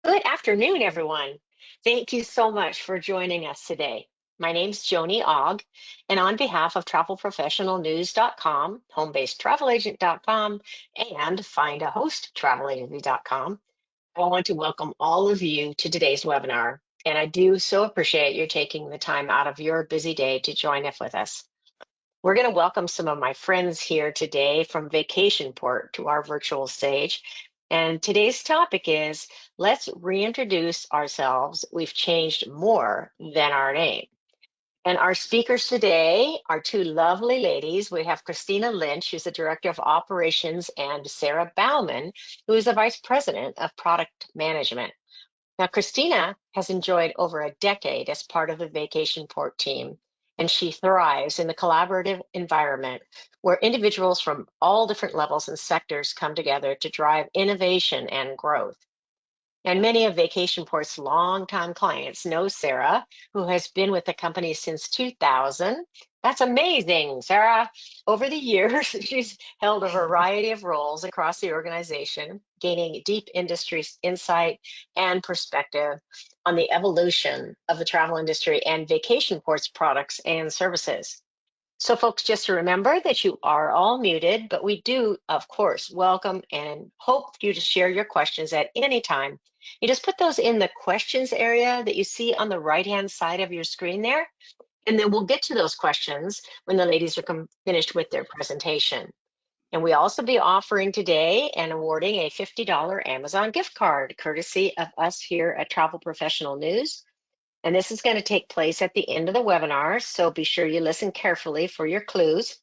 Good afternoon, everyone. Thank you so much for joining us today. My name's Joni Ogg, and on behalf of travelprofessionalnews.com, homebasedtravelagent.com, and findahosttravelagency.com, I want to welcome all of you to today's webinar. And I do so appreciate you taking the time out of your busy day to join us with us. We're going to welcome some of my friends here today from Vacation Port to our virtual stage. And today's topic is, let's reintroduce ourselves. We've changed more than our name. And our speakers today are two lovely ladies. We have Christina Lynch, who's the Director of Operations, and Sarah Bauman, who is the Vice President of Product Management. Now, Christina has enjoyed over a decade as part of the Vacation Port team, and she thrives in the collaborative environment where individuals from all different levels and sectors come together to drive innovation and growth. And many of Vacation Port's longtime clients know Sarah, who has been with the company since 2000. That's amazing, Sarah. Over the years, she's held a variety of roles across the organization, gaining deep industry insight and perspective on the evolution of the travel industry and Vacation Port's products and services. So folks, just to remember that you are all muted, but we do, of course, welcome and hope you to share your questions at any time. You just put those in the questions area that you see on the right-hand side of your screen there, and then we'll get to those questions when the ladies are finished with their presentation. And we also be offering today and awarding a $50 Amazon gift card, courtesy of us here at Travel Professional News. And this is going to take place at the end of the webinar, so be sure you listen carefully for your clues.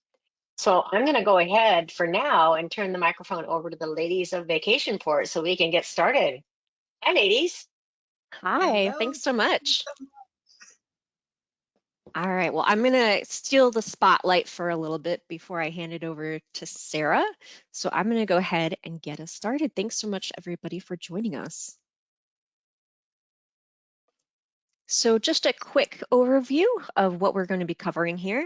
So I'm going to go ahead for now and turn the microphone over to the ladies of Vacation Port so we can get started. Hi, ladies. Hi, Hello. thanks so much. All right, well, I'm going to steal the spotlight for a little bit before I hand it over to Sarah. So I'm going to go ahead and get us started. Thanks so much, everybody, for joining us. So just a quick overview of what we're going to be covering here.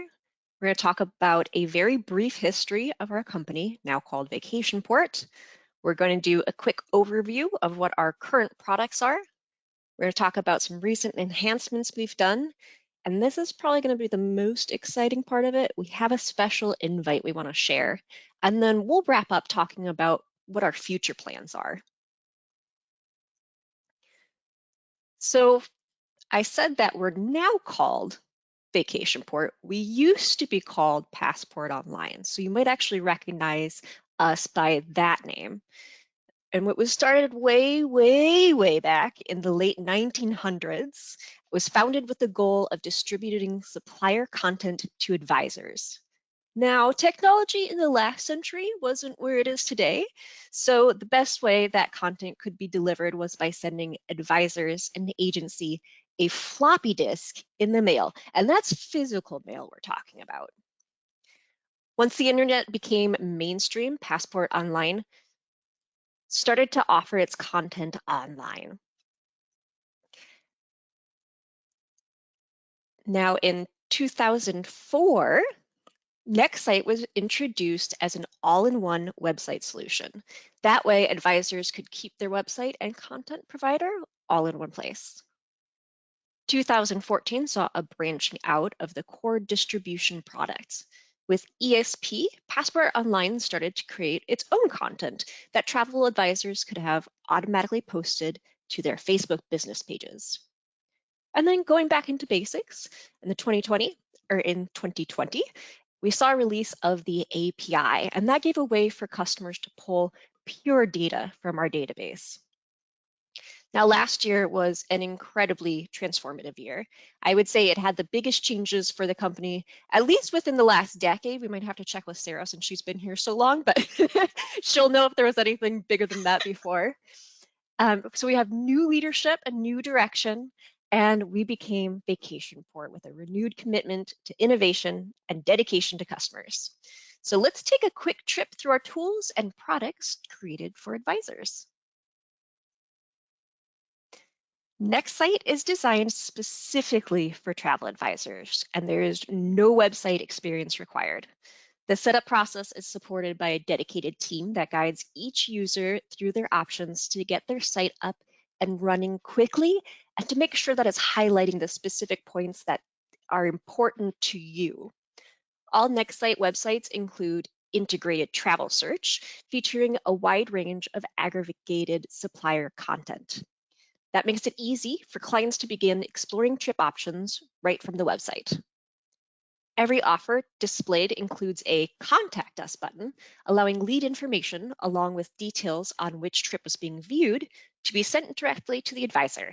We're going to talk about a very brief history of our company, now called Vacation Port. We're going to do a quick overview of what our current products are. We're going to talk about some recent enhancements we've done. And this is probably going to be the most exciting part of it. We have a special invite we want to share. And then we'll wrap up talking about what our future plans are. So I said that we're now called Vacation Port. We used to be called Passport Online. So you might actually recognize us by that name. And what was started way, way, way back in the late 1900s was founded with the goal of distributing supplier content to advisors. Now, technology in the last century wasn't where it is today, so the best way that content could be delivered was by sending advisors and the agency a floppy disk in the mail, and that's physical mail we're talking about. Once the internet became mainstream, Passport Online started to offer its content online. Now in 2004, NextSite was introduced as an all-in-one website solution. That way, advisors could keep their website and content provider all in one place. 2014 saw a branching out of the core distribution products. With ESP, Passport Online started to create its own content that travel advisors could have automatically posted to their Facebook business pages. And then going back into basics, in 2020, we saw a release of the API, and that gave a way for customers to pull pure data from our database. Now, last year was an incredibly transformative year. I would say it had the biggest changes for the company, at least within the last decade. We might have to check with Sarah since she's been here so long, but she'll know if there was anything bigger than that before. So we have new leadership, a new direction, and we became Vacation Port with a renewed commitment to innovation and dedication to customers. So let's take a quick trip through our tools and products created for advisors. NextSite is designed specifically for travel advisors, and there is no website experience required. The setup process is supported by a dedicated team that guides each user through their options to get their site up and running quickly, and to make sure that it's highlighting the specific points that are important to you. All Nextsite websites include integrated travel search, featuring a wide range of aggregated supplier content. That makes it easy for clients to begin exploring trip options right from the website. Every offer displayed includes a Contact Us button, allowing lead information along with details on which trip was being viewed to be sent directly to the advisor.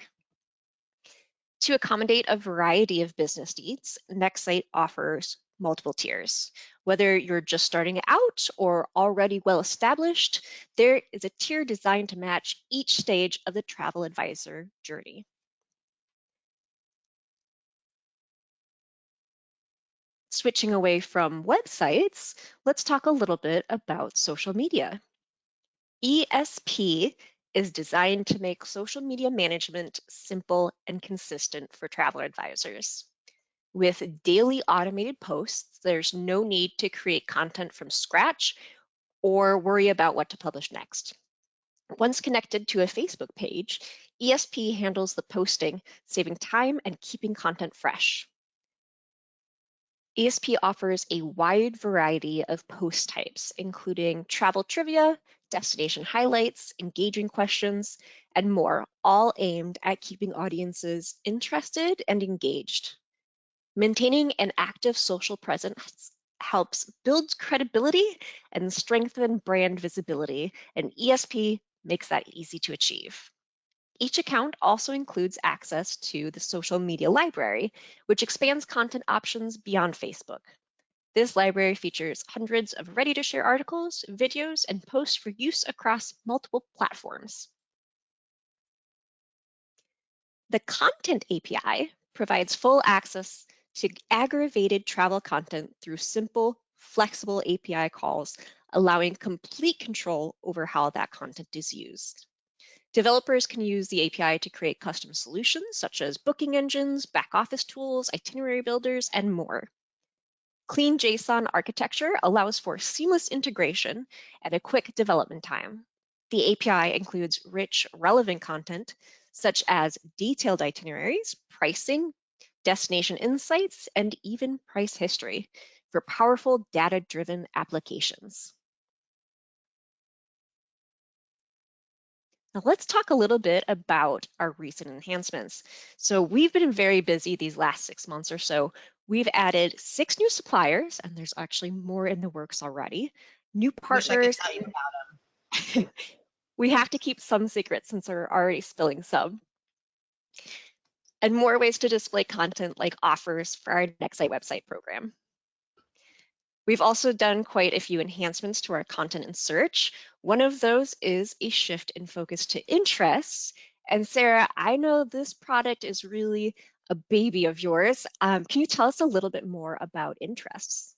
To accommodate a variety of business needs, Nextsite offers multiple tiers. Whether you're just starting out or already well established, there is a tier designed to match each stage of the travel advisor journey. Switching away from websites, let's talk a little bit about social media. ESP is designed to make social media management simple and consistent for travel advisors. With daily automated posts, there's no need to create content from scratch or worry about what to publish next. Once connected to a Facebook page, ESP handles the posting, saving time and keeping content fresh. ESP offers a wide variety of post types, including travel trivia, destination highlights, engaging questions, and more, all aimed at keeping audiences interested and engaged. Maintaining an active social presence helps build credibility and strengthen brand visibility, and ESP makes that easy to achieve. Each account also includes access to the social media library, which expands content options beyond Facebook. This library features hundreds of ready-to-share articles, videos, and posts for use across multiple platforms. The Content API provides full access to aggregated travel content through simple, flexible API calls, allowing complete control over how that content is used. Developers can use the API to create custom solutions such as booking engines, back office tools, itinerary builders, and more. Clean JSON architecture allows for seamless integration and a quick development time. The API includes rich, relevant content such as detailed itineraries, pricing, destination insights, and even price history for powerful data-driven applications. Now let's talk a little bit about our recent enhancements. So we've been very busy these last 6 months or so. We've added 6 new suppliers, and there's actually more in the works already. New Wish I could partners. tell you about We have to keep some secrets since we're already spilling some. And more ways to display content like offers for our Nextsite website program. We've also done quite a few enhancements to our content and search. One of those is a shift in focus to interests. And Sarah, I know this product is really a baby of yours. Can you tell us a little bit more about interests?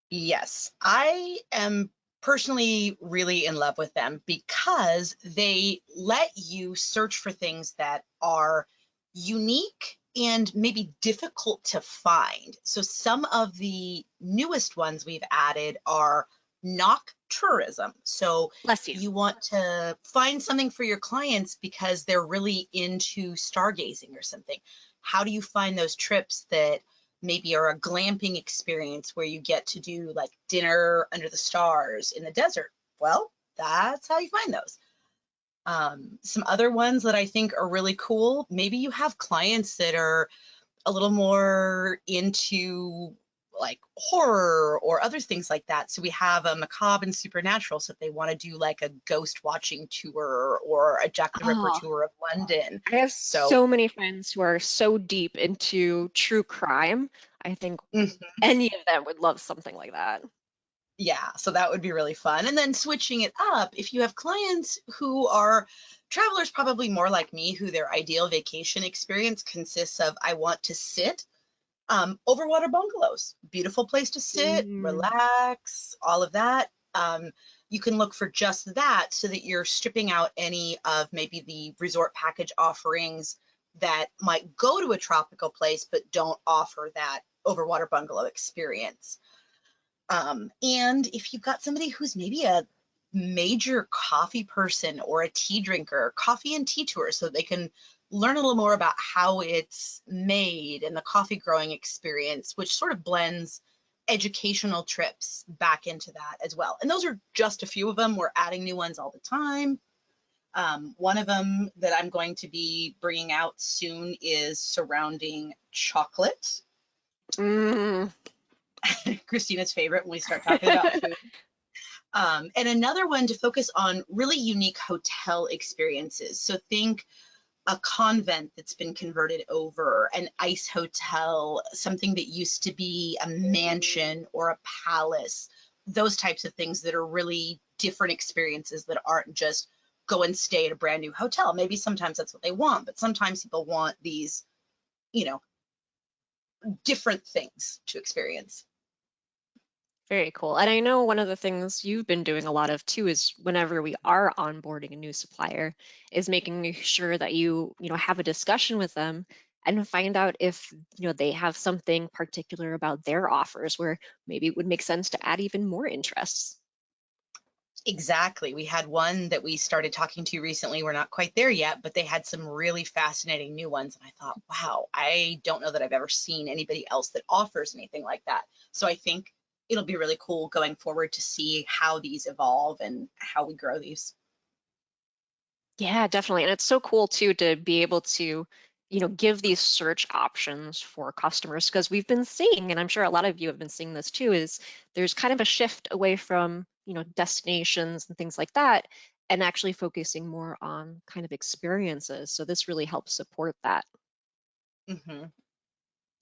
Yes, I am personally really in love with them because they let you search for things that are unique and maybe difficult to find. So some of the newest ones we've added are knock tourism. So Bless you. you want to find something for your clients because they're really into stargazing or something. How do you find those trips that maybe are a glamping experience where you get to do like dinner under the stars in the desert? Well, that's how you find those. Some other ones that I think are really cool, maybe you have clients that are a little more into like horror or other things like that. So we have a macabre and supernatural. So if they want to do like a ghost watching tour or a Jack the Ripper Oh, tour of London. I have So so many friends who are so deep into true crime. I think mhm. any of them would love something like that. Yeah, so that would be really fun. And then switching it up, if you have clients who are travelers, probably more like me, who their ideal vacation experience consists of, I want to sit, overwater bungalows, beautiful place to sit, Mhm. relax, all of that. You can look for just that so that you're stripping out any of maybe the resort package offerings that might go to a tropical place but don't offer that overwater bungalow experience. And if you've got somebody who's maybe a major coffee person or a tea drinker, coffee and tea tour, so they can learn a little more about how it's made and the coffee growing experience, which sort of blends educational trips back into that as well. And those are just a few of them. We're adding new ones all the time. One of them that I'm going to be bringing out soon is surrounding chocolate. Mm. Christina's favorite when we start talking about food. And another one to focus on really unique hotel experiences. So think a convent that's been converted over, an ice hotel, something that used to be a mansion or a palace, those types of things that are really different experiences that aren't just go and stay at a brand new hotel. Maybe sometimes that's what they want, but sometimes people want these, you know, different things to experience. Very cool. And I know one of the things you've been doing a lot of too is whenever we are onboarding a new supplier is making sure that you have a discussion with them and find out if, they have something particular about their offers where maybe it would make sense to add even more interests. Exactly. We had one that we started talking to recently. We're not quite there yet, but they had some really fascinating new ones. And I thought, wow, I don't know that I've ever seen anybody else that offers anything like that. So I think it'll be really cool going forward to see how these evolve and how we grow these. Yeah, definitely. And it's so cool too to be able to, give these search options for customers because we've been seeing, and I'm sure a lot of you have been seeing this too, is there's kind of a shift away from, destinations and things like that, and actually focusing more on kind of experiences. So this really helps support that. Mm-hmm.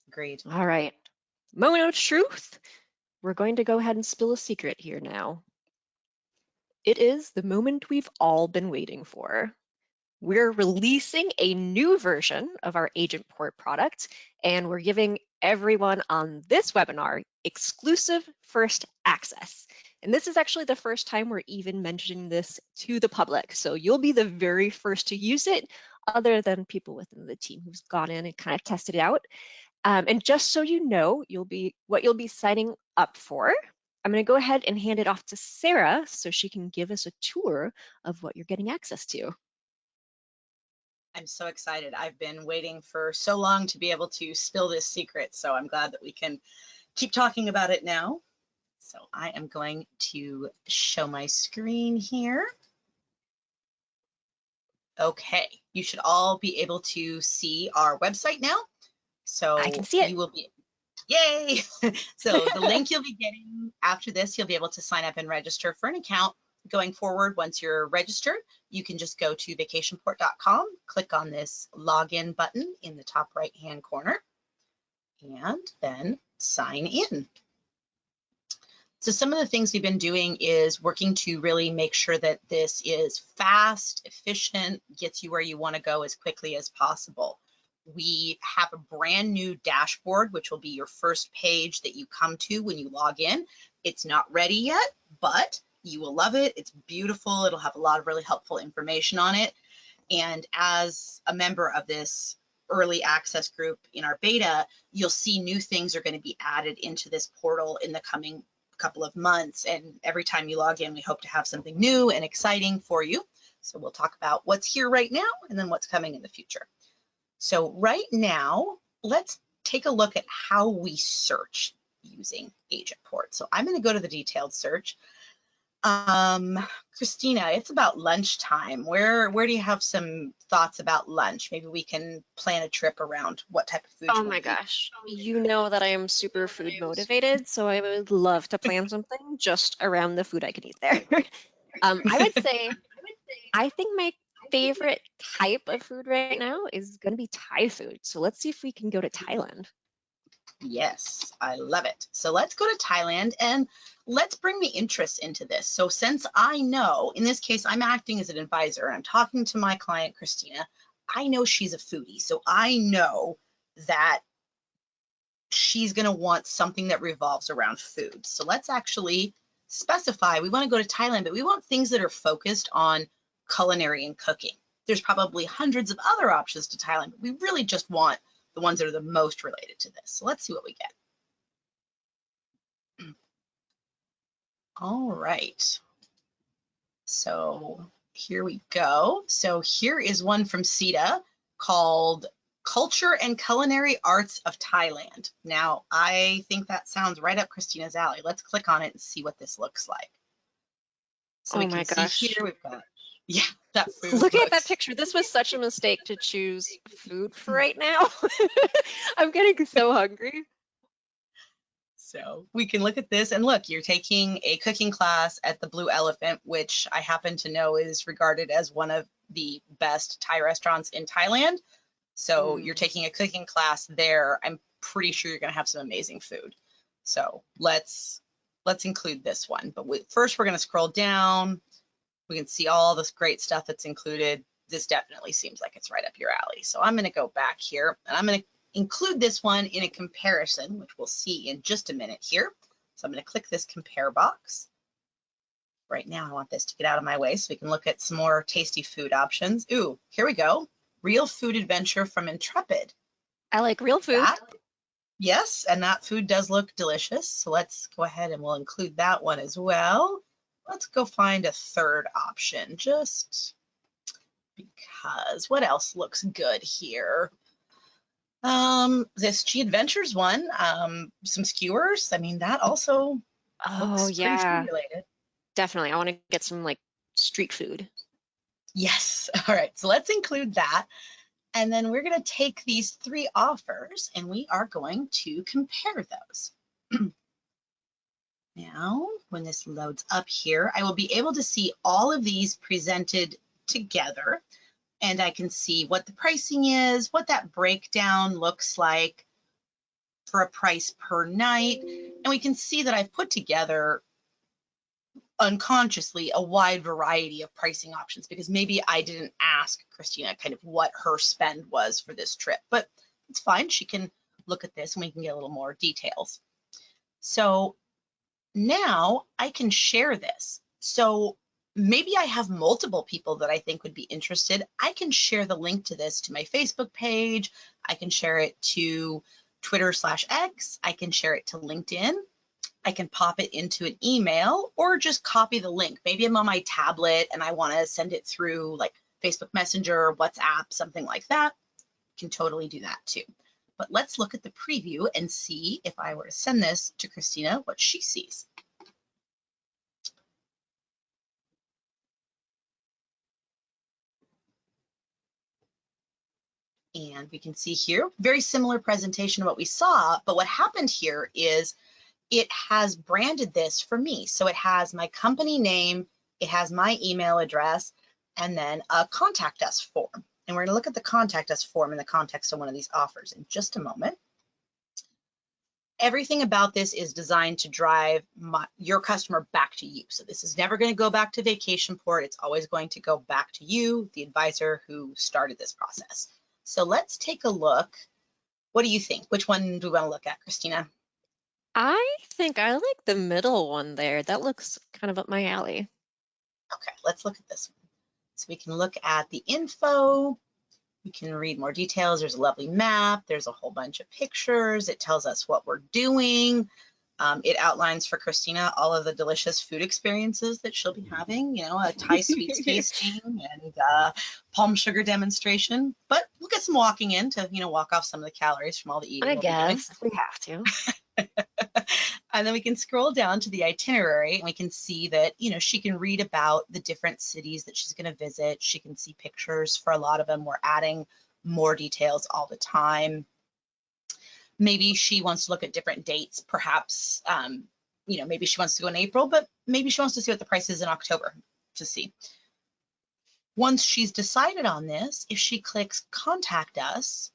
Agreed. All right. Moment of truth. We're going to go ahead and spill a secret here now. It is the moment we've all been waiting for. We're releasing a new version of our Agentport product, and we're giving everyone on this webinar exclusive first access. And this is actually the first time we're even mentioning this to the public. So you'll be the very first to use it, other than people within the team who's gone in and kind of tested it out. And just so you know, what you'll be signing up for. I'm going to go ahead and hand it off to Sarah so she can give us a tour of what you're getting access to. I'm so excited. I've been waiting for so long to be able to spill this secret. So I'm glad that we can keep talking about it now. So I am going to show my screen here. Okay, you should all be able to see our website now. I can So see it. you will be, yay! So the link you'll be getting after this, you'll be able to sign up and register for an account. Going forward, once you're registered, you can just go to vacationport.com, click on this login button in the top right-hand corner, and then sign in. So some of the things we've been doing is working to really make sure that this is fast, efficient, gets you where you want to go as quickly as possible. We have a brand new dashboard, which will be your first page that you come to when you log in. It's not ready yet, but you will love it. It's beautiful. It'll have a lot of really helpful information on it. And as a member of this early access group in our beta, you'll see new things are going to be added into this portal in the coming couple of months. And every time you log in, we hope to have something new and exciting for you. So we'll talk about what's here right now and then what's coming in the future. So right now, let's take a look at how we search using Agentport. So I'm going to go to the detailed search. Christina, it's about lunchtime. Where do you have some thoughts about lunch? Maybe we can plan a trip around what type of food Oh you want my to eat. gosh. You know that I am super food motivated, so I would love to plan something just around the food I can eat there. I would say I think my favorite type of food right now is going to be Thai food. So let's see if we can go to Thailand. Yes, I love it. So let's go to Thailand and let's bring the interest into this. So since I know, in this case, I'm acting as an advisor, I'm talking to my client, Christina, I know she's a foodie. So I know that she's going to want something that revolves around food. So let's actually specify, we want to go to Thailand, but we want things that are focused on culinary and cooking. There's probably hundreds of other options to Thailand, but we really just want the ones that are the most related to this. So let's see what we get. All right. So here we go. So here is one from Sita called Culture and Culinary Arts of Thailand. Now, I think that sounds right up Christina's alley. Let's click on it and see what this looks like. So we Oh can my see here gosh. we've got, yeah, that food Look at that looks, picture. This was such a mistake to choose food for right now. I'm getting so hungry. so we can look at this and look, you're taking a cooking class at the Blue Elephant, which I happen to know is regarded as one of the best Thai restaurants in Thailand. So you're Mm. taking a cooking class there. I'm pretty sure you're going to have some amazing food. So let's include this one. But first we're going to scroll down. We can see all this great stuff that's included. This definitely seems like it's right up your alley. So I'm going to go back here and I'm going to include this one in a comparison, which we'll see in just a minute here. So I'm going to click this compare box. Right now I want this to get out of my way so we can look at some more tasty food options. Ooh, here we go. Real Food Adventure from Intrepid. I like real food. That, yes, and that food does look delicious. So let's go ahead and we'll include that one as well. Let's go find a third option just because what else looks good here? This G Adventures one, some skewers. I mean, that also Oh looks pretty food yeah, related. definitely. I want to get some like street food. Yes. All right. So let's include that. And then we're going to take these three offers and we are going to compare those. Now, when this loads up here, I will be able to see all of these presented together, and I can see what the pricing is, what that breakdown looks like for a price per night, and we can see that I've put together unconsciously a wide variety of pricing options because maybe I didn't ask Christina kind of what her spend was for this trip, but it's fine. She can look at this and we can get a little more details. So now I can share this. So maybe I have multiple people that I think would be interested. I can share the link to this to my Facebook page. I can share it to Twitter/X. I can share it to LinkedIn. I can pop it into an email or just copy the link. Maybe I'm on my tablet and I want to send it through like Facebook Messenger, WhatsApp, something like that. I can totally do that too. But let's look at the preview and see if I were to send this to Christina, what she sees. And we can see here, very similar presentation to what we saw, but what happened here is it has branded this for me. So it has my company name, it has my email address, and then a contact us form. And we're gonna look at the contact us form in the context of one of these offers in just a moment. Everything about this is designed to drive your customer back to you. So this is never gonna go back to Vacation Port. It's always going to go back to you, the advisor who started this process. So let's take a look. What do you think? Which one do we want to look at, Christina? I think I like the middle one there. That looks kind of up my alley. Okay, let's look at this one. So we can look at the info. We can read more details. There's a lovely map. There's a whole bunch of pictures. It tells us what we're doing. It outlines for Christina all of the delicious food experiences that she'll be having, you know, a Thai sweets tasting and palm sugar demonstration. But we'll get some walking in to, you know, walk off some of the calories from all the eating I we'll be doing. guess if we have to. And then we can scroll down to the itinerary and we can see that, you know, she can read about the different cities that she's going to visit. She can see pictures for a lot of them. We're adding more details all the time. Maybe she wants to look at different dates, perhaps, you know, maybe she wants to go in April, but maybe she wants to see what the price is in October to see. Once she's decided on this, if she clicks contact us,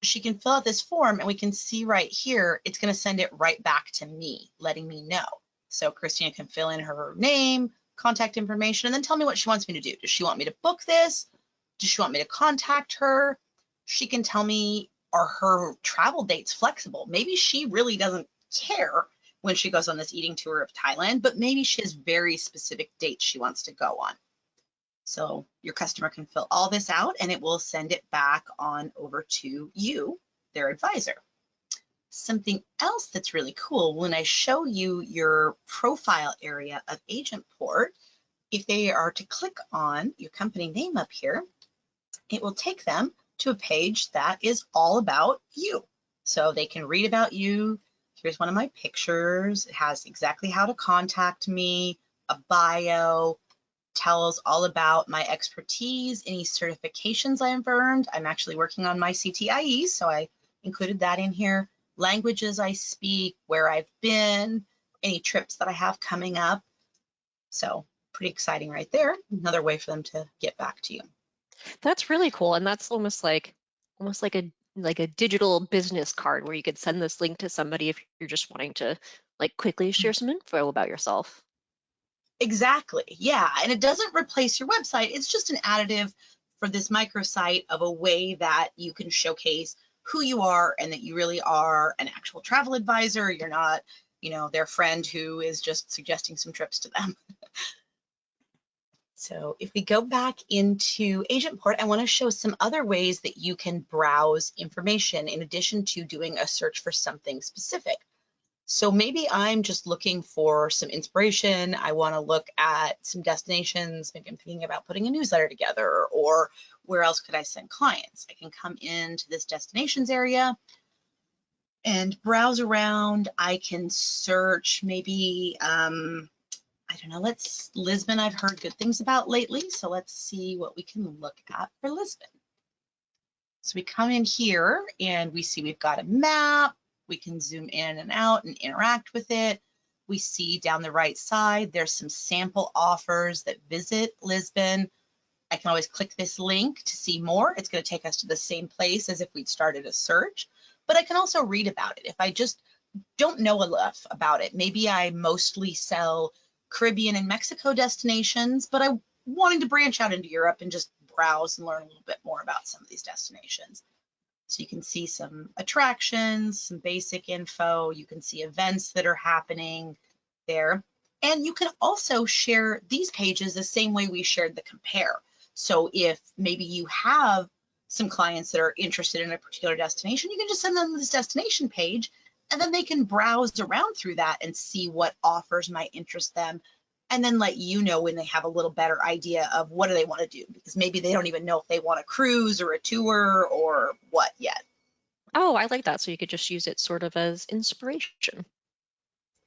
she can fill out this form and we can see right here, it's going to send it right back to me, letting me know. So Christina can fill in her name, contact information, and then tell me what she wants me to do. Does she want me to book this? Does she want me to contact her? She can tell me, are her travel dates flexible? Maybe she really doesn't care when she goes on this eating tour of Thailand, but maybe she has very specific dates she wants to go on. So your customer can fill all this out and it will send it back on over to you, their advisor. Something else that's really cool, when I show you your profile area of Agentport, if they are to click on your company name up here, it will take them to a page that is all about you. So they can read about you. Here's one of my pictures. It has exactly how to contact me, a bio, tells all about my expertise, any certifications I've earned. I'm actually working on my CTIE, so I included that in here. Languages I speak, where I've been, any trips that I have coming up. So pretty exciting right there. Another way for them to get back to you. That's really cool, and that's almost like a digital business card where you could send this link to somebody if you're just wanting to like quickly share some info about yourself. Exactly. Yeah. And it doesn't replace your website. It's just an additive for this microsite of a way that you can showcase who you are and that you really are an actual travel advisor. You're not, their friend who is just suggesting some trips to them. So if we go back into Agentport, I want to show some other ways that you can browse information in addition to doing a search for something specific. So maybe I'm just looking for some inspiration. I want to look at some destinations. Maybe I'm thinking about putting a newsletter together, or where else could I send clients? I can come into this destinations area and browse around. I can search maybe, I don't know, Lisbon I've heard good things about lately. So let's see what we can look at for Lisbon. So we come in here and we see we've got a map. We can zoom in and out and interact with it. We see down the right side, there's some sample offers that visit Lisbon. I can always click this link to see more. It's going to take us to the same place as if we'd started a search, but I can also read about it. If I just don't know enough about it, maybe I mostly sell Caribbean and Mexico destinations, but I'm wanting to branch out into Europe and just browse and learn a little bit more about some of these destinations. So you can see some attractions, some basic info. You can see events that are happening there. And you can also share these pages the same way we shared the compare. So if maybe you have some clients that are interested in a particular destination, you can just send them this destination page, and then they can browse around through that and see what offers might interest them, and then let you know when they have a little better idea of what do they want to do, because maybe they don't even know if they want a cruise or a tour or what yet. Oh, I like that. So you could just use it sort of as inspiration.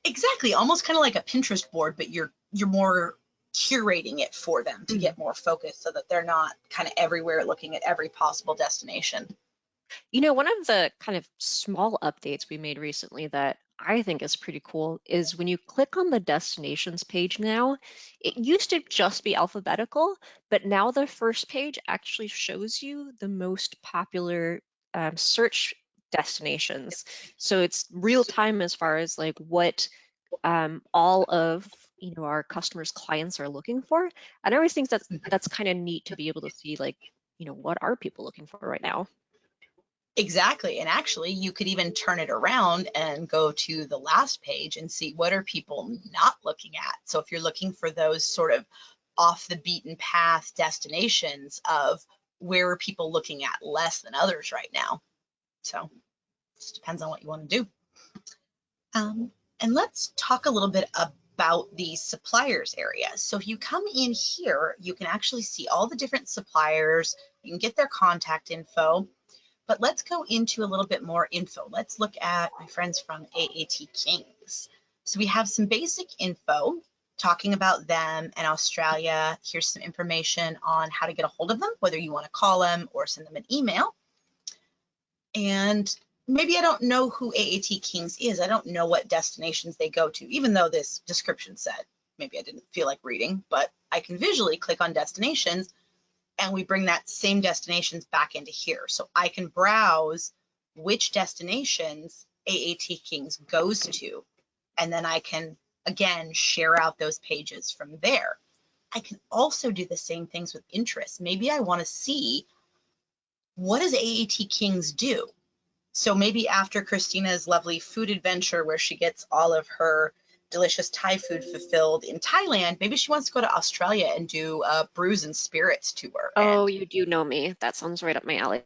Exactly, almost kind of like a Pinterest board, but you're more curating it for them to get more focused so that they're not kind of everywhere looking at every possible destination. One of the kind of small updates we made recently that I think is pretty cool is when you click on the destinations page now, it used to just be alphabetical, but now the first page actually shows you the most popular search destinations. So it's real time as far as like what all of our customers' clients are looking for. And I always think that's kind of neat to be able to see like, what are people looking for right now? Exactly. And actually, you could even turn it around and go to the last page and see what are people not looking at. So if you're looking for those sort of off the beaten path destinations of where are people looking at less than others right now. So it just depends on what you want to do. And let's talk a little bit about the suppliers area. So if you come in here, you can actually see all the different suppliers. You can get their contact info. But let's go into a little bit more info. Let's look at my friends from AAT Kings. So we have some basic info talking about them and Australia. Here's some information on how to get a hold of them, whether you want to call them or send them an email. And maybe I don't know who AAT Kings is. I don't know what destinations they go to, even though this description said maybe I didn't feel like reading, but I can visually click on destinations and we bring that same destinations back into here. So I can browse which destinations AAT Kings goes to, and then I can, again, share out those pages from there. I can also do the same things with interests. Maybe I want to see, what does AAT Kings do? So maybe after Christina's lovely food adventure where she gets all of her delicious Thai food fulfilled in Thailand, maybe she wants to go to Australia and do a brews and spirits tour. Oh, And you do know me. That sounds right up my alley.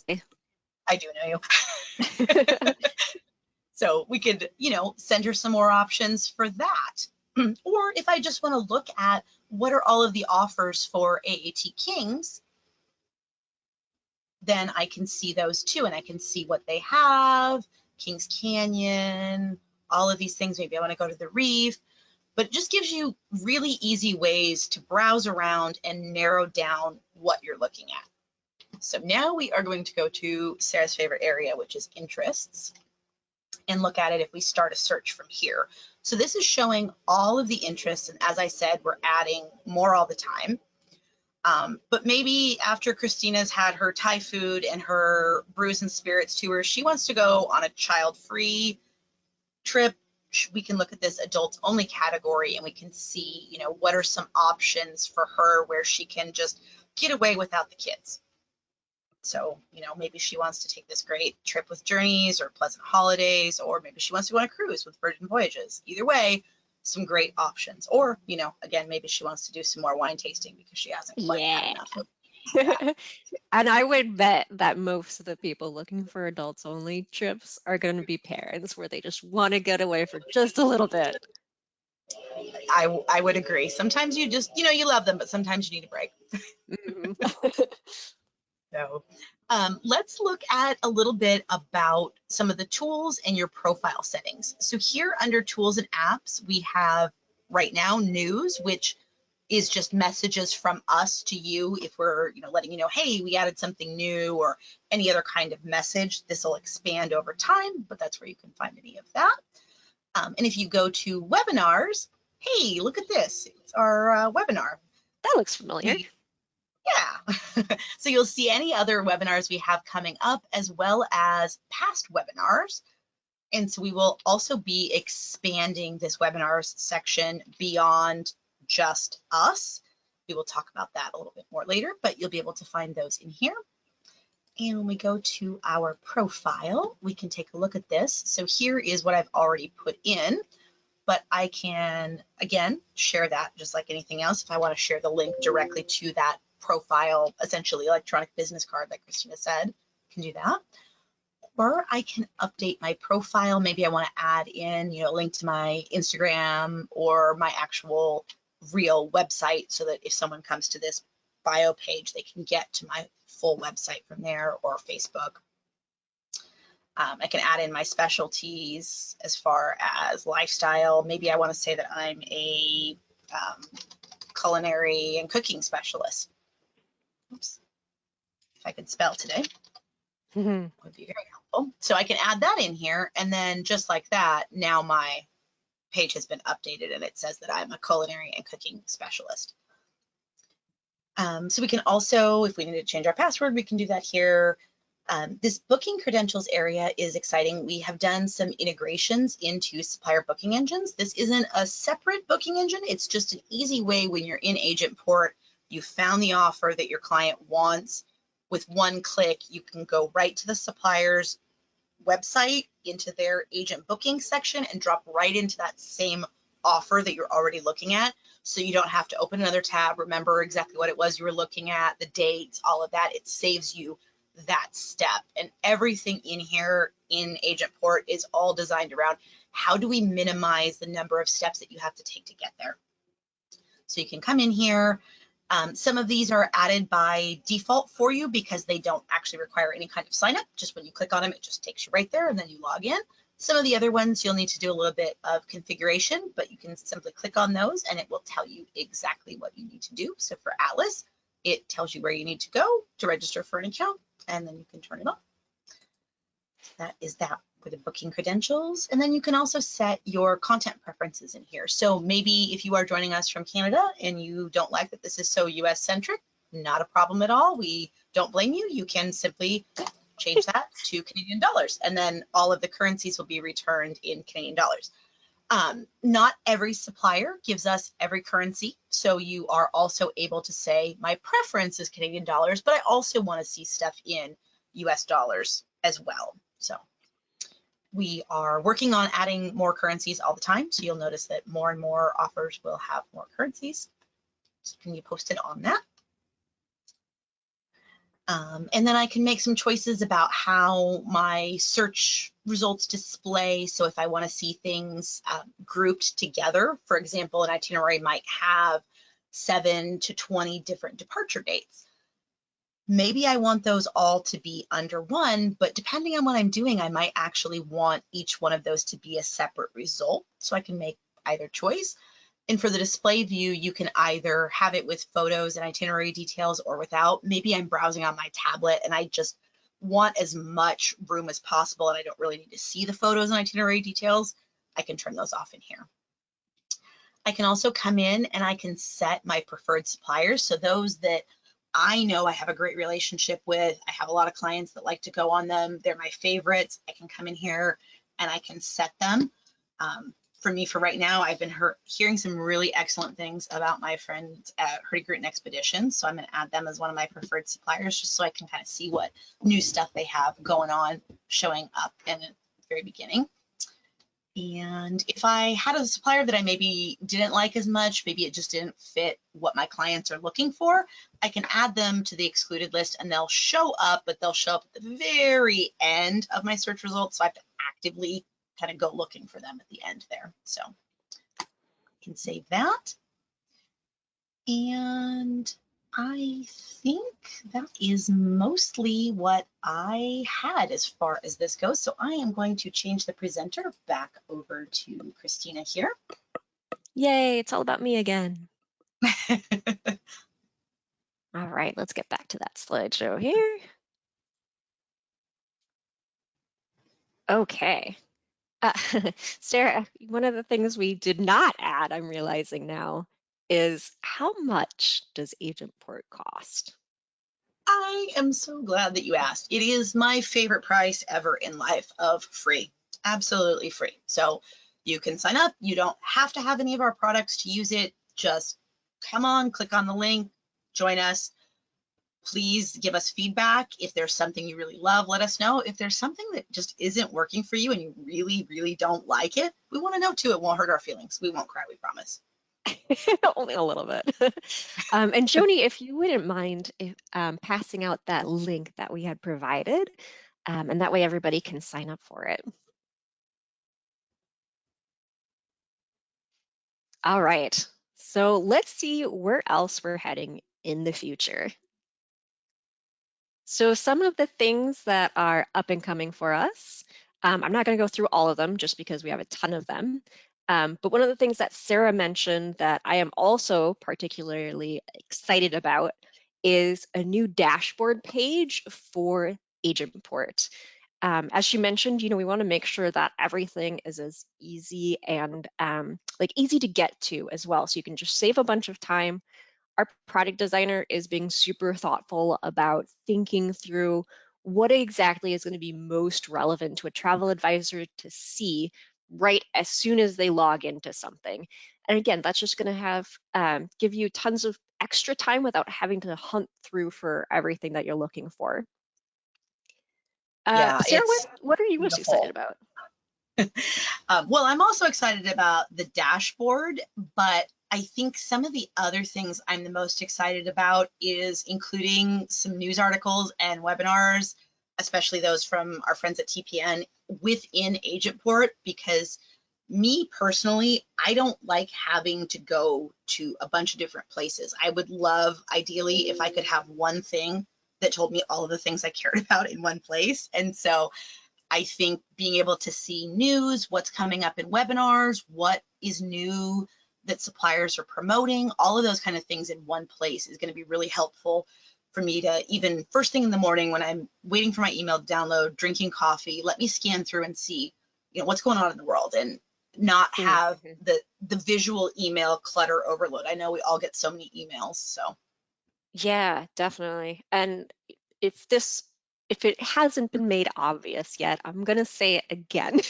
I do know you. So we could, send her some more options for that. Or if I just want to look at what are all of the offers for AAT Kings, then I can see those too, and I can see what they have, Kings Canyon, all of these things. Maybe I want to go to the Reef, but it just gives you really easy ways to browse around and narrow down what you're looking at. So now we are going to go to Sarah's favorite area, which is interests, and look at it if we start a search from here. So this is showing all of the interests, and as I said, we're adding more all the time. But maybe after Christina's had her Thai food and her brews and spirits tour, she wants to go on a child-free trip. We can look at this adults only category and we can see, you know, what are some options for her where she can just get away without the kids. So, you know, maybe she wants to take this great trip with Journeys or Pleasant Holidays, or maybe she wants to go on a cruise with Virgin Voyages. Either way, some great options. Or, you know, again, maybe she wants to do some more wine tasting because she hasn't quite had Yeah. enough of that. And I would bet that most of the people looking for adults only trips are going to be parents where they just want to get away for just a little bit. I would agree. Sometimes you just, you know, you love them, but sometimes you need a break. Mhm. So let's look at a little bit about some of the tools and your profile settings. So here under tools and apps, we have right now news, which is just messages from us to you if we're, you know, letting you know, hey, we added something new, or any other kind of message. This will expand over time, but that's where you can find any of that. And if you go to webinars, hey, look at this. It's our webinar. That looks familiar. Yeah. So you'll see any other webinars we have coming up, as well as past webinars. And so we will also be expanding this webinars section beyond just us. We will talk about that a little bit more later, but you'll be able to find those in here. And when we go to our profile, we can take a look at this. So here is what I've already put in, but I can, again, share that just like anything else. If I want to share the link directly to that profile, essentially electronic business card, like Christina said, I can do that. Or I can update my profile. Maybe I want to add in, you know, a link to my Instagram or my actual real website, so that if someone comes to this bio page, they can get to my full website from there, or Facebook. I can add in my specialties as far as lifestyle. Maybe I want to say that I'm a culinary and cooking specialist. Oops. If I could spell today, would be very helpful. So I can add that in here, and then just like that, now my page has been updated and it says that I'm a culinary and cooking specialist. So we can also, if we need to change our password, we can do that here. This booking credentials area is exciting. We have done some integrations into supplier booking engines. This isn't a separate booking engine. It's just an easy way when you're in Agentport, you found the offer that your client wants. With one click, you can go right to the supplier's website, into their agent booking section, and drop right into that same offer that you're already looking at. So you don't have to open another tab, remember exactly what it was you were looking at, the dates, all of that. It saves you that step. And everything in here in Agentport is all designed around how do we minimize the number of steps that you have to take to get there. So you can come in here. Some of these are added by default for you because they don't actually require any kind of sign up. Just when you click on them, it just takes you right there and then you log in. Some of the other ones, you'll need to do a little bit of configuration, but you can simply click on those and it will tell you exactly what you need to do. So for Atlas, it tells you where you need to go to register for an account, and then you can turn it on. That is that for the booking credentials. And then you can also set your content preferences in here. So maybe if you are joining us from Canada and you don't like that this is so US centric, not a problem at all. We don't blame you. You can simply change that to Canadian dollars, and then all of the currencies will be returned in Canadian dollars. Not every supplier gives us every currency. So you are also able to say, my preference is Canadian dollars, but I also want to see stuff in US dollars as well. So we are working on adding more currencies all the time. So you'll notice that more and more offers will have more currencies. So can you post it on that? And then I can make some choices about how my search results display. So if I want to see things grouped together, for example, an itinerary might have 7 to 20 different departure dates. Maybe I want those all to be under one, but depending on what I'm doing, I might actually want each one of those to be a separate result so I can make either choice. And for the display view, you can either have it with photos and itinerary details or without. Maybe I'm browsing on my tablet and I just want as much room as possible and I don't really need to see the photos and itinerary details. I can turn those off in here. I can also come in and I can set my preferred suppliers. So those that I know I have a great relationship with, I have a lot of clients that like to go on them. They're my favorites. I can come in here and I can set them. For me, for right now, I've been hearing some really excellent things about my friends at Hurtigruten Expeditions. So I'm going to add them as one of my preferred suppliers just so I can kind of see what new stuff they have going on, showing up in the very beginning. And if I had a supplier that I maybe didn't like as much, maybe it just didn't fit what my clients are looking for, I can add them to the excluded list and they'll show up, but they'll show up at the very end of my search results. So I have to actively kind of go looking for them at the end there. So I can save that. And I think that is mostly what I had as far as this goes. So I am going to change the presenter back over to Christina here. Yay, it's all about me again. All right, let's get back to that slideshow here. Okay. Sarah, one of the things we did not add, I'm realizing now, is how much does Agentport cost? I am so glad that you asked. It is my favorite price ever in life of free, absolutely free. So you can sign up. You don't have to have any of our products to use it. Just come on, click on the link, join us. Please give us feedback. If there's something you really love, let us know. If there's something that just isn't working for you and you really, really don't like it, we want to know too. It won't hurt our feelings. We won't cry, we promise. Only a little bit. And Joni, if you wouldn't mind passing out that link that we had provided, and that way everybody can sign up for it. All right, so let's see where else we're heading in the future. So some of the things that are up and coming for us, I'm not going to go through all of them just because we have a ton of them. But one of the things that Sarah mentioned that I am also particularly excited about is a new dashboard page for Agentport. As she mentioned, we want to make sure that everything is as easy and easy to get to as well. So you can just save a bunch of time. Our product designer is being super thoughtful about thinking through what exactly is going to be most relevant to a travel advisor to see right as soon as they log into something. And again, that's just going to have give you tons of extra time without having to hunt through for everything that you're looking for. Yeah, Sarah, it's what are you most excited beautiful. about? Well, I'm also excited about the dashboard, but I think some of the other things I'm the most excited about is including some news articles and webinars, especially those from our friends at TPN within Agentport, because me personally, I don't like having to go to a bunch of different places. I would love, ideally, if I could have one thing that told me all of the things I cared about in one place. And so I think being able to see news, what's coming up in webinars, what is new that suppliers are promoting, all of those kind of things in one place is going to be really helpful for me to, even first thing in the morning when I'm waiting for my email to download, drinking coffee, let me scan through and see, what's going on in the world and not have the visual email clutter overload. I know we all get so many emails, so. Yeah, definitely. And if it hasn't been made obvious yet, I'm gonna say it again.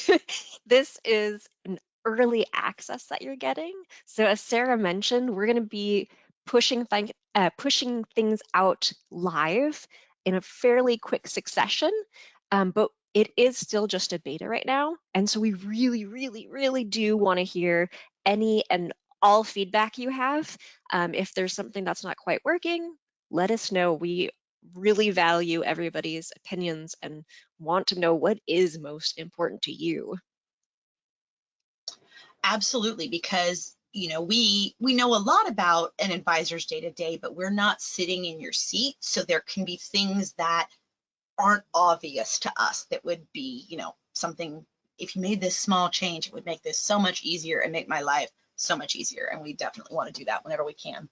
This is an early access that you're getting. So as Sarah mentioned, we're gonna be pushing things out live in a fairly quick succession, but it is still just a beta right now. And so we really, really, really do want to hear any and all feedback you have. If there's something that's not quite working, let us know. We really value everybody's opinions and want to know what is most important to you. Absolutely, because we know a lot about an advisor's day to day, but we're not sitting in your seat. So there can be things that aren't obvious to us that would be, something, if you made this small change, it would make this so much easier and make my life so much easier. And we definitely want to do that whenever we can.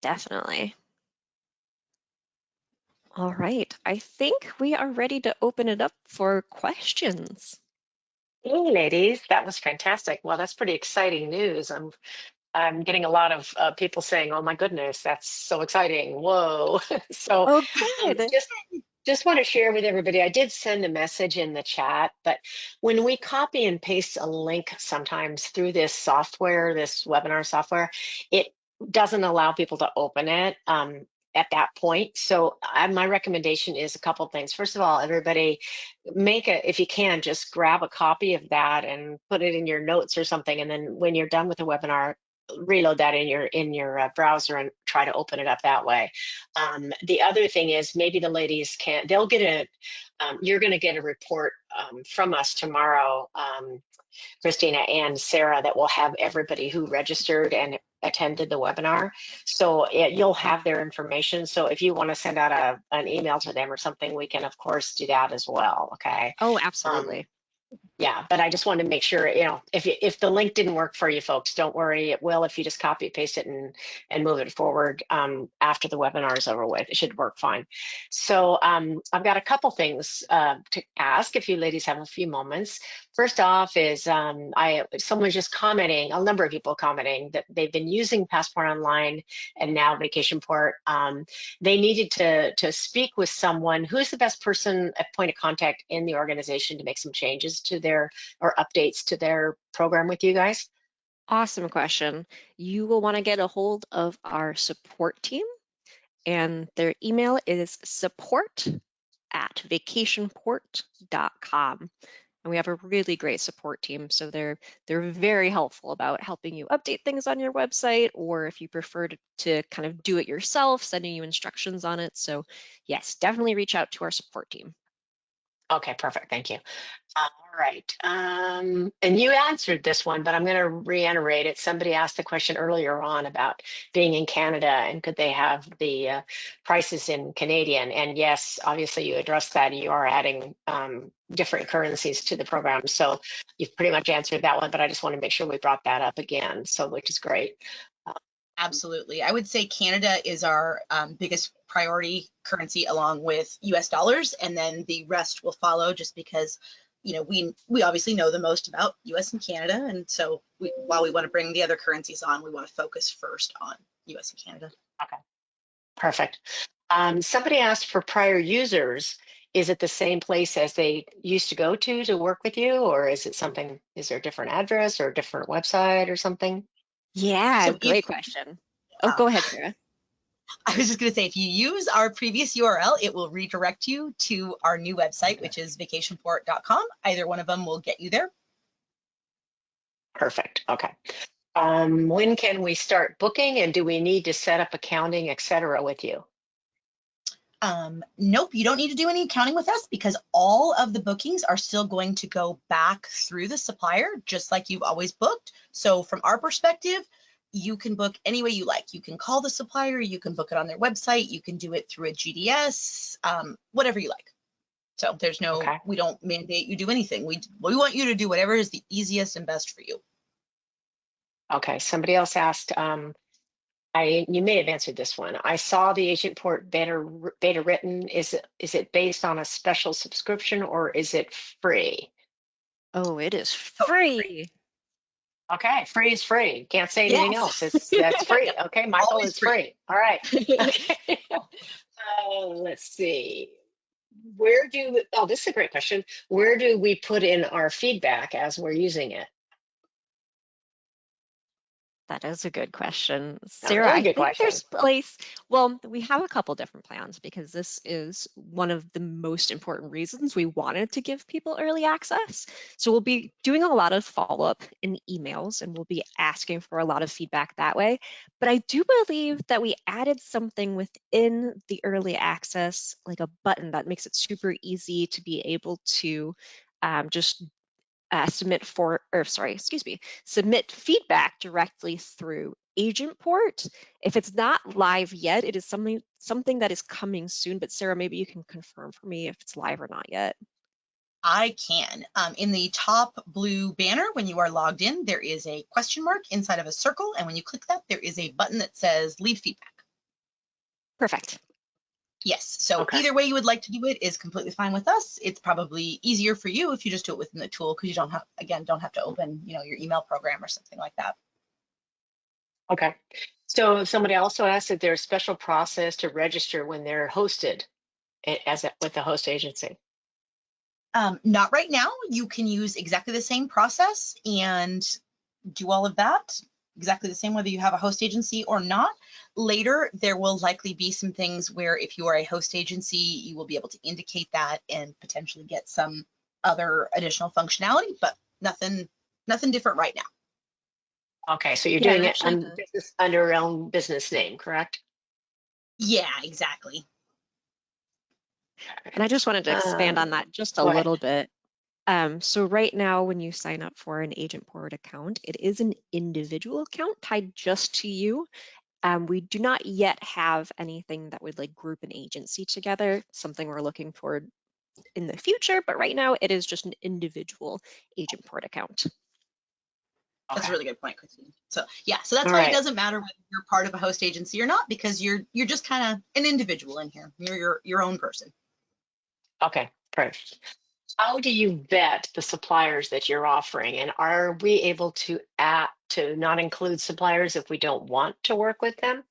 Definitely. All right, I think we are ready to open it up for questions. Hey, ladies, that was fantastic. Well, that's pretty exciting news. I'm getting a lot of people saying, "Oh my goodness, that's so exciting! Whoa!" So, Oh, um, good. just just want to share with everybody. I did send a message in the chat, but when we copy and paste a link sometimes through this software, this webinar software, it doesn't allow people to open it at that point. So, my recommendation is a couple things. First of all, everybody if you can, just grab a copy of that and put it in your notes or something, and then when you're done with the webinar, reload that in your browser and try to open it up that way. The other thing is maybe the ladies can, they'll get you're going to get a report from us tomorrow, Christina and Sarah, that will have everybody who registered and attended the webinar. So you'll have their information. So if you want to send out an email to them or something, we can of course do that as well. Okay. Oh, Um, absolutely. yeah, but I just wanted to make sure, if the link didn't work for you folks, don't worry, it will if you just copy paste it and move it forward after the webinar is over with. It should work fine. So I've got a couple things to ask if you ladies have a few moments. First off is someone's just commenting, a number of people commenting that they've been using Passport Online and now Vacationport. They needed to speak with someone. Who's the best person at point of contact in the organization to make some changes to their or updates to their program with you guys? Awesome question. You will want to get a hold of our support team, and their email is support@vacationport.com. And we have a really great support team, so they're very helpful about helping you update things on your website, or if you prefer to kind of do it yourself, sending you instructions on it. So yes, definitely reach out to our support team. Okay, perfect. Thank you. All right. And you answered this one, but I'm going to reiterate it. Somebody asked the question earlier on about being in Canada and could they have the prices in Canadian? And yes, obviously you addressed that. You are adding different currencies to the program. So you've pretty much answered that one, but I just want to make sure we brought that up again. So, which is great. Absolutely. I would say Canada is our biggest priority currency along with US dollars, and then the rest will follow just because, we obviously know the most about US and Canada. And so while we want to bring the other currencies on, we want to focus first on US and Canada. Okay, perfect. Somebody asked for prior users. Is it the same place as they used to go to work with you, or is it something, is there a different address or a different website or something? Yeah, So if great question. Oh, go ahead, Sarah. I was just going to say, if you use our previous URL, it will redirect you to our new website, which is vacationport.com. Either one of them will get you there. Perfect. Okay. When can we start booking, and do we need to set up accounting, et cetera, with you? Nope, you don't need to do any accounting with us because all of the bookings are still going to go back through the supplier, just like you've always booked. So from our perspective, you can book any way you like. You can call the supplier, you can book it on their website, you can do it through a GDS, whatever you like. So Okay. we don't mandate you do anything. We want you to do whatever is the easiest and best for you. Okay. Somebody else asked, you may have answered this one. I saw the agent port beta written. Is it based on a special subscription or is it free? Oh, it is Oh, free. free. Okay, free is free. Can't say anything Yes. else. That's free. Yep, Okay, Michael, always it's free. free. All right. Okay. Let's see. This is a great question. Where do we put in our feedback as we're using it? That is a good question. A Sarah, really I good think question. there's place, well, we have a couple different plans because this is one of the most important reasons we wanted to give people early access. So we'll be doing a lot of follow-up in emails and we'll be asking for a lot of feedback that way. But I do believe that we added something within the early access, like a button that makes it super easy to be able to just submit feedback directly through Agentport. If it's not live yet, it is something that is coming soon. But Sarah, maybe you can confirm for me if it's live or not yet. I can. In the top blue banner, when you are logged in, there is a question mark inside of a circle. And when you click that, there is a button that says leave feedback. Perfect. Yes. So Okay. either way you would like to do it is completely fine with us. It's probably easier for you if you just do it within the tool, because you don't have to open, your email program or something like that. Okay. So somebody also asked if there's a special process to register when they're hosted with the host agency. Not right now. You can use exactly the same process and do all of that exactly the same whether you have a host agency or not. Later, there will likely be some things where if you are a host agency, you will be able to indicate that and potentially get some other additional functionality, but nothing different right now. Okay, so you're Yeah, and doing it actually, under your own business name, correct? Yeah, exactly. and I just wanted to expand on that just a Go ahead. little bit. So right now, when you sign up for an Agentport account, it is an individual account tied just to you. We do not yet have anything that would like group an agency together, something we're looking for in the future, but right now it is just an individual Agentport account. That's a Okay. really good point, Christine. So yeah, so that's All why it right. doesn't matter whether you're part of a host agency or not, because you're just kind of an individual in here. You're your own person. Okay. Great. How do you vet the suppliers that you're offering, and are we able to not include suppliers if we don't want to work with them?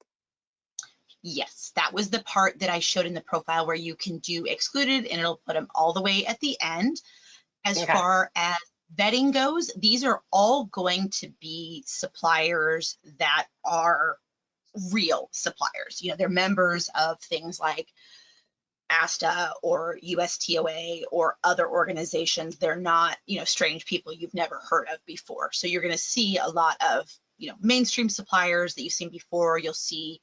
Yes, that was the part that I showed in the profile where you can do excluded and it'll put them all the way at the end. As Okay. far as vetting goes, these are all going to be suppliers that are real suppliers. They're members of things like ASTA or USTOA or other organizations. They're not, strange people you've never heard of before. So you're going to see a lot of, mainstream suppliers that you've seen before. You'll see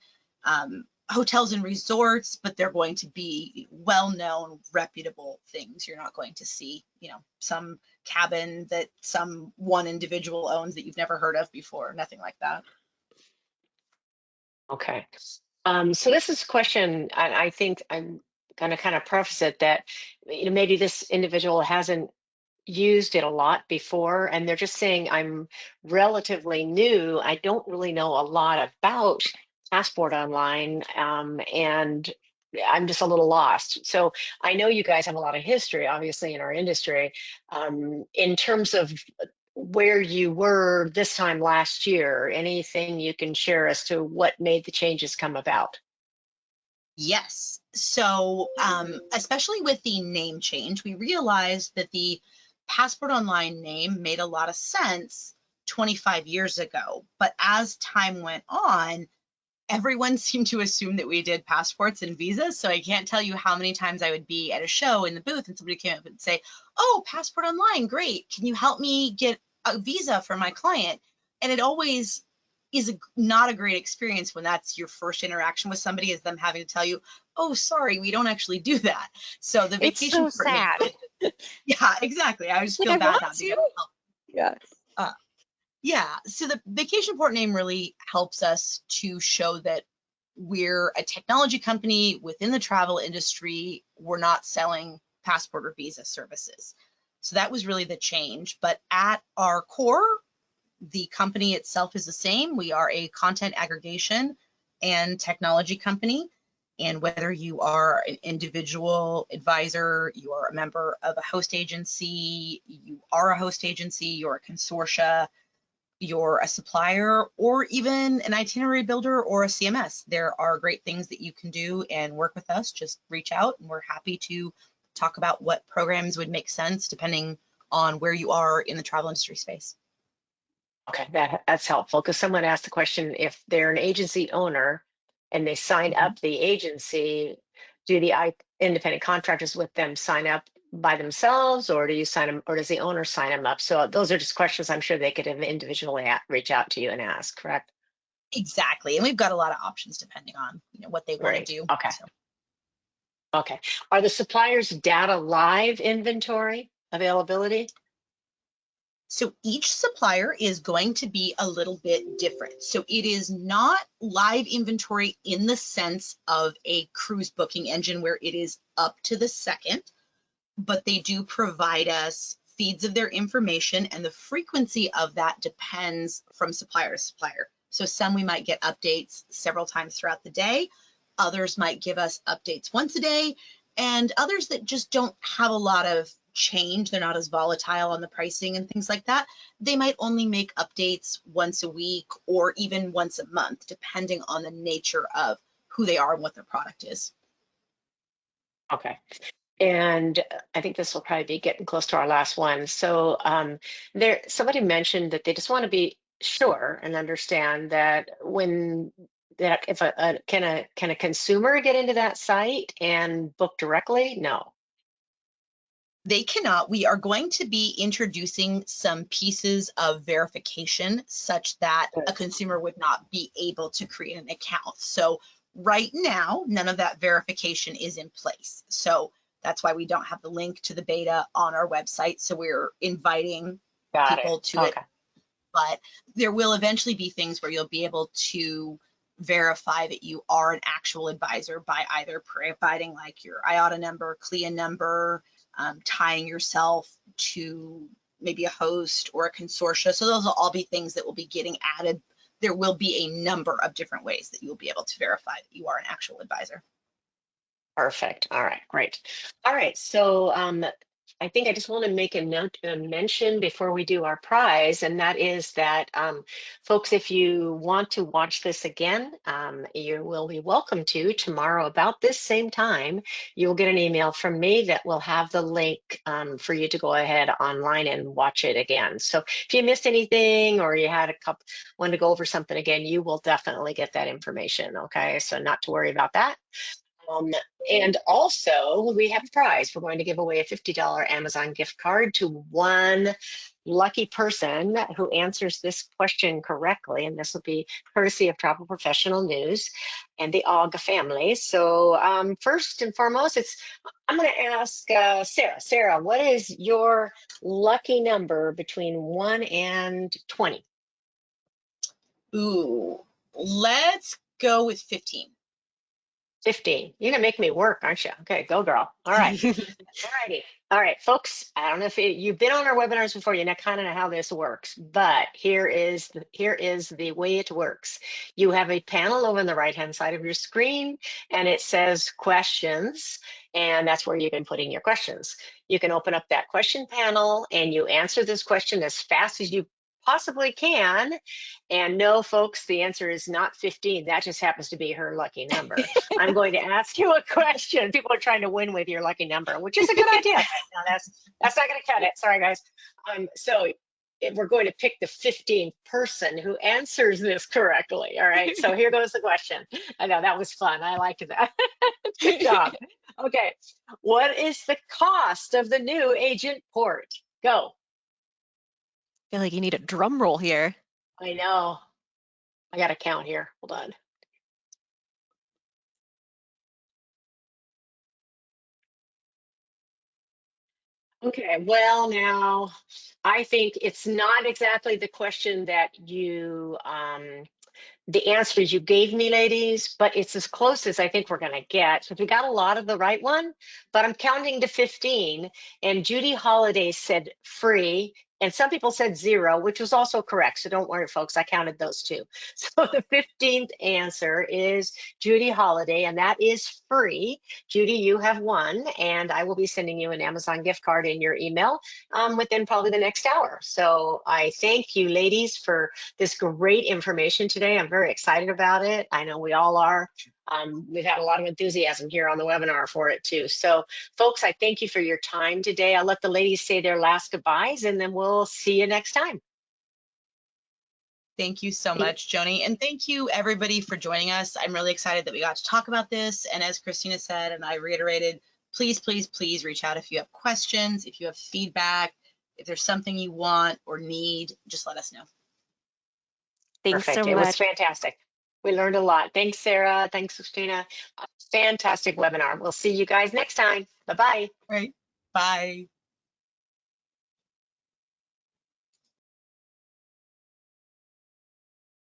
hotels and resorts, but they're going to be well-known, reputable things. You're not going to see, some cabin that some one individual owns that you've never heard of before. Nothing like that. Okay. So this is a question, I think I'm going to kind of preface it that maybe this individual hasn't used it a lot before, and they're just saying, I'm relatively new. I don't really know a lot about Passport Online, and I'm just a little lost. So I know you guys have a lot of history, obviously, in our industry, in terms of where you were this time last year. Anything you can share as to what made the changes come about? Yes. So, especially with the name change, we realized that the Passport Online name made a lot of sense 25 years ago. But as time went on, everyone seemed to assume that we did passports and visas. So I can't tell you how many times I would be at a show in the booth and somebody came up and say, "Oh, Passport Online, great. Can you help me get a visa for my client?" And it always is not a great experience when that's your first interaction with somebody, is them having to tell you, "Oh, sorry, we don't actually do that." So the It's so vacation port name, sad. yeah, exactly. I just Like feel I bad want not being to. able to help. Yeah. Uh, yeah, so the vacation port name really helps us to show that we're a technology company within the travel industry. We're not selling passport or visa services. So that was really the change. But at our core, the company itself is the same. We are a content aggregation and technology company. And whether you are an individual advisor, you are a member of a host agency, you are a host agency, you're a consortia, you're a supplier, or even an itinerary builder or a CMS, there are great things that you can do and work with us. Just reach out and we're happy to talk about what programs would make sense depending on where you are in the travel industry space. Okay, that's helpful, because someone asked the question, if they're an agency owner and they sign Mhm. up the agency, do the independent contractors with them sign up by themselves, or do you sign them, or does the owner sign them up? So those are just questions I'm sure they could have individually reach out to you and ask, correct? Exactly. And we've got a lot of options depending on what they want to Great. do. Okay. So Okay. Are the suppliers data live inventory availability? So each supplier is going to be a little bit different. So it is not live inventory in the sense of a cruise booking engine where it is up to the second, but they do provide us feeds of their information, and the frequency of that depends from supplier to supplier. So some we might get updates several times throughout the day. Others might give us updates once a day, and others that just don't have a lot of change, they're not as volatile on the pricing and things like that, they might only make updates once a week or even once a month, depending on the nature of who they are and what their product is. Okay. And I think this will probably be getting close to our last one. So somebody mentioned that they just want to be sure and understand that if can a consumer get into that site and book directly? No. They cannot. We are going to be introducing some pieces of verification such that a consumer would not be able to create an account. So right now, none of that verification is in place. So that's why we don't have the link to the beta on our website. So we're inviting Got it. people to it. Okay. But there will eventually be things where you'll be able to verify that you are an actual advisor by either providing like your IATA number, CLIA number, tying yourself to maybe a host or a consortia. So those will all be things that will be getting added. There will be a number of different ways that you will be able to verify that you are an actual advisor. Perfect. All right, great. All right, so I think I just want to make a mention before we do our prize, and that is that, folks, if you want to watch this again, you will be welcome to tomorrow about this same time. You'll get an email from me that will have the link for you to go ahead online and watch it again. So if you missed anything or you had want to go over something again, you will definitely get that information. Okay, so not to worry about that. Um, and also, we have a prize. We're going to give away a $50 Amazon gift card to one lucky person who answers this question correctly. And this will be courtesy of Travel Professional News and the AUG family. So first and foremost, I'm going to ask Sarah. Sarah, what is your lucky number between 1 and 20? Ooh, let's go with 15. 15. You're going to make me work, aren't you? Okay, go girl. All right. Alrighty. All right, folks. I don't know if you've been on our webinars before, you know kind of know how this works, but here is the way it works. You have a panel over on the right-hand side of your screen, and it says questions, and that's where you can put in your questions. You can open up that question panel, and you answer this question as fast as you possibly can. And no, folks, the answer is not 15. That just happens to be her lucky number. I'm going to ask you a question. People are trying to win with your lucky number, which is a good idea. No, that's not going to cut it. Sorry, guys. We're going to pick the 15th person who answers this correctly. All right. So here goes the question. I know that was fun. I liked that. Good job. Okay. What is the cost of the new agent port? Go. I feel like you need a drum roll here. I know. I got to count here. Hold on. Okay, well, now I think it's not exactly the question that the answers you gave me, ladies, but it's as close as I think we're going to get. So we got a lot of the right one, but I'm counting to 15. And Judy Holiday said free, and some people said 0, which was also correct. So don't worry, folks, I counted those too. So the 15th answer is Judy Holiday, and that is free. Judy, you have won, and I will be sending you an Amazon gift card in your email within probably the next hour. So I thank you, ladies, for this great information today. I'm very excited about it. I know we all are. We've had a lot of enthusiasm here on the webinar for it too. So folks, I thank you for your time today. I'll let the ladies say their last goodbyes and then we'll see you next time. Thank you so much, Joni. And thank you everybody for joining us. I'm really excited that we got to talk about this. And as Christina said, and I reiterated, please, please, please reach out if you have questions, if you have feedback, if there's something you want or need, just let us know. Thanks so Perfect. It was much. fantastic. We learned a lot. Thanks, Sarah. Thanks, Christina. Fantastic webinar. We'll see you guys next time. Bye-bye. Right. Bye.